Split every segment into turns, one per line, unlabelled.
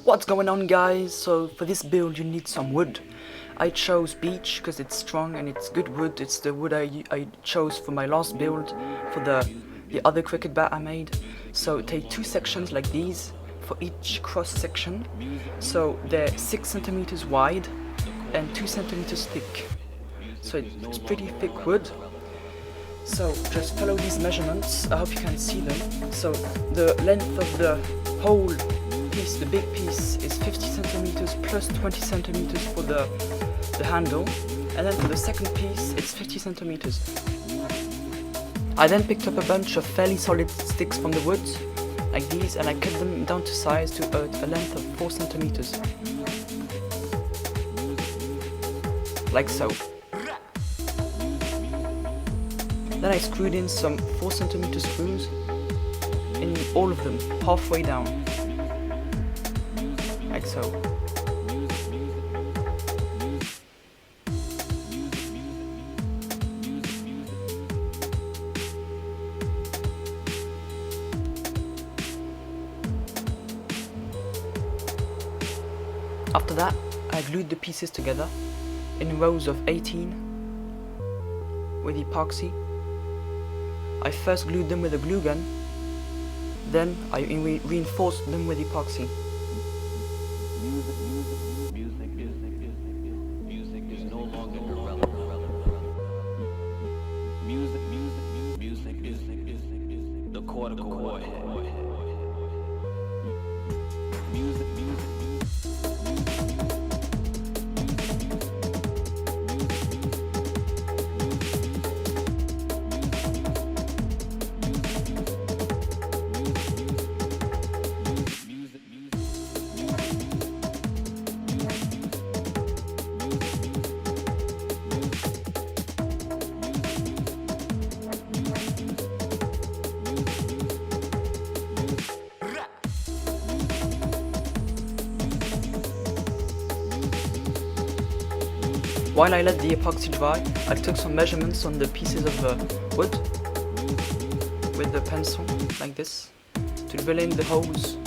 What's going on, guys? So for this build you need some wood. I chose beech because it's strong and it's good wood. It's the wood I chose for my last build for the other cricket bat I made. So take two sections like these for each cross section. So they're 6 centimeters wide and 2 centimeters thick. So it's pretty thick wood. So just follow these measurements. I hope you can see them. So the length of the whole piece, the big piece, is 50 centimeters plus 20 centimeters for the handle, and then for the second piece it's 50 centimeters. I then picked up a bunch of fairly solid sticks from the woods like these, and I cut them down to size to a length of 4 centimeters, like so. Then I screwed in some 4 centimeter screws in all of them, halfway down, like so. After that, I glued the pieces together in rows of 18 with epoxy. I first glued them with a glue gun, then I reinforced them with epoxy.
Music is no longer irrelevant. Music is the core of the core. Music.
While I let the epoxy dry, I took some measurements on the pieces of wood with the pencil, like this, to drill in the holes.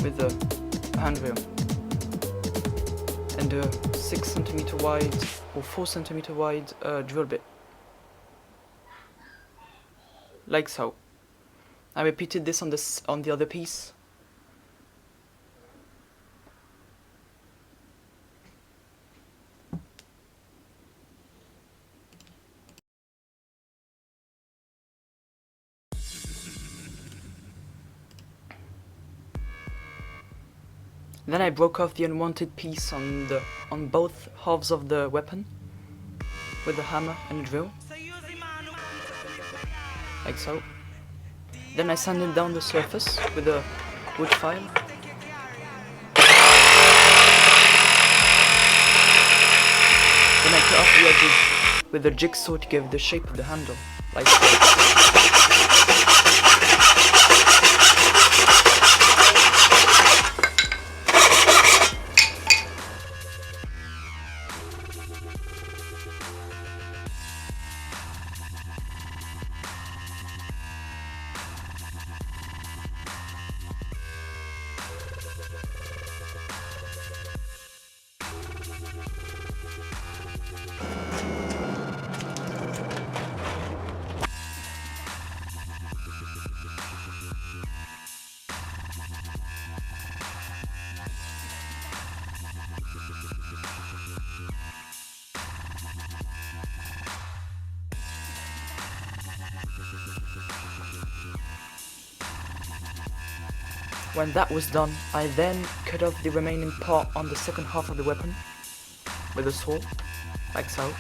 With the handrail and a 6 centimeter wide or 4 centimeter wide drill bit, like so. I repeated this on the other piece. Then I broke off the unwanted piece on both halves of the weapon with a hammer and a drill, like so. Then I sanded down the surface with a wood file. Then I cut off the edges with a jigsaw to give the shape of the handle, like so. When that was done, I then cut off the remaining part on the second half of the weapon with a saw, like so.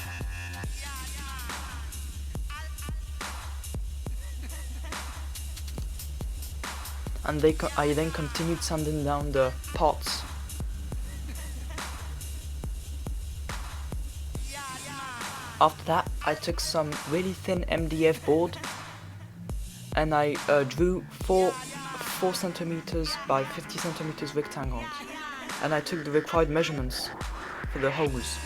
And I then continued sanding down the parts. After that, I took some really thin MDF board and I drew 4 centimeters by 50 centimeters rectangles, and I took the required measurements for the holes.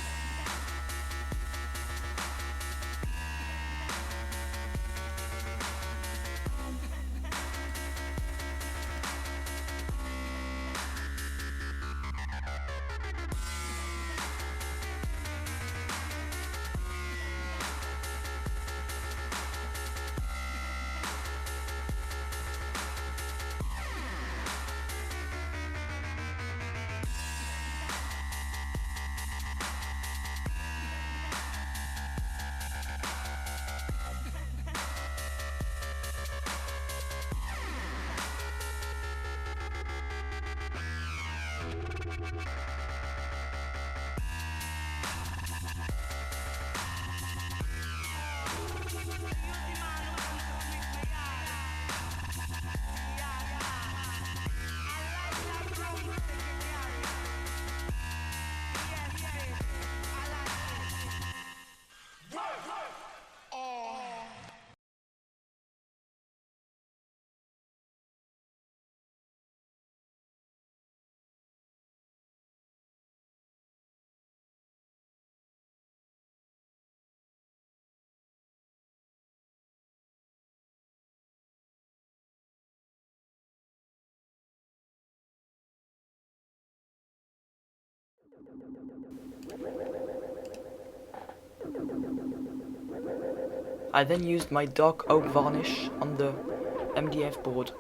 I then used my dark oak varnish on the MDF board.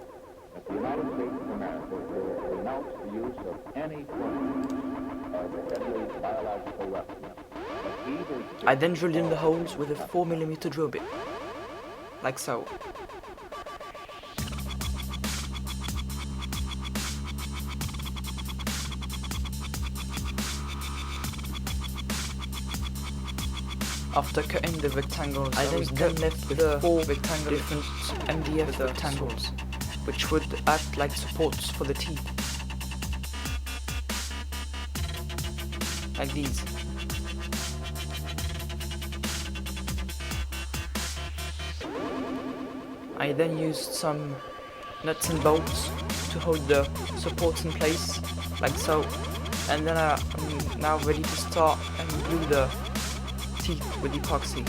That the United States of America will renounce the use of any form of deadly biological weapon.
I then drilled in the holes with a 4mm drill bit, like so. After cutting the rectangles, I then left the 4 rectangular different MDF rectangles, which would act like supports for the teeth. Like these. I then used some nuts and bolts to hold the supports in place, like so. And then I'm now ready to start and glue the teeth with epoxy.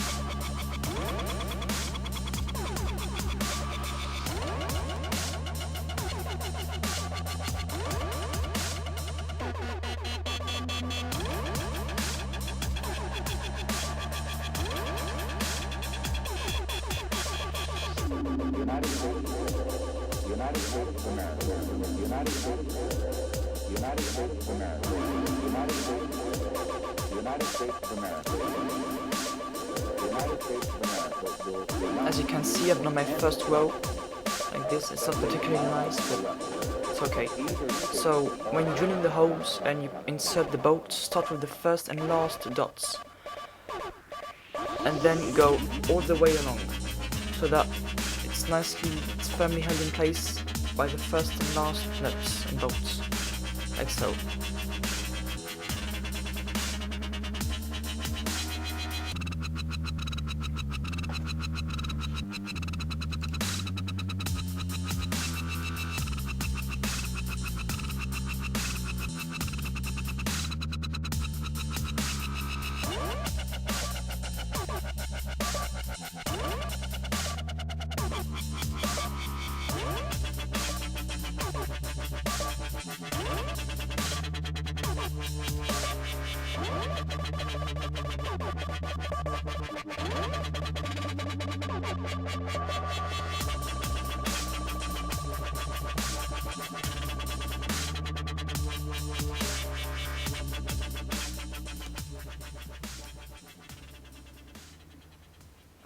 United States of America, United States of America, United States of America, United States of America.
As you can see, I've done my first row like this. It's not particularly nice, but it's okay. So when you drill in the holes and you insert the bolts, start with the first and last dots, and then go all the way along, so that it's firmly held in place by the first and last nuts and bolts, like so.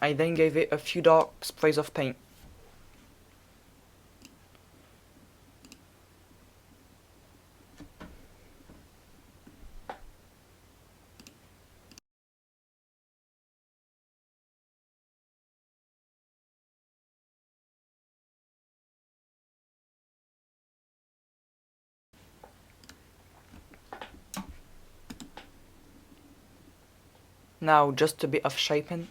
I then gave it a few dark sprays of paint. Now just a bit of shaping.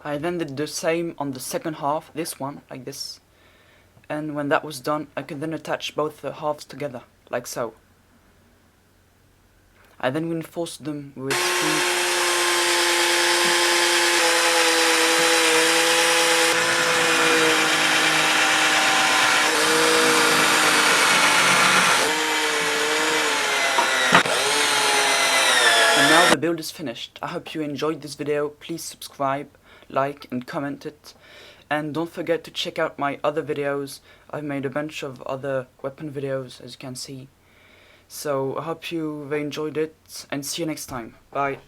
I then did the same on the second half, this one, like this. And when that was done, I could then attach both the halves together, like so. I then reinforced them with screws. And now the build is finished. I hope you enjoyed this video. Please subscribe, like and comment it, and don't forget to check out my other videos. I've made a bunch of other weapon videos, as you can see. So I hope you enjoyed it, and see you next time. Bye.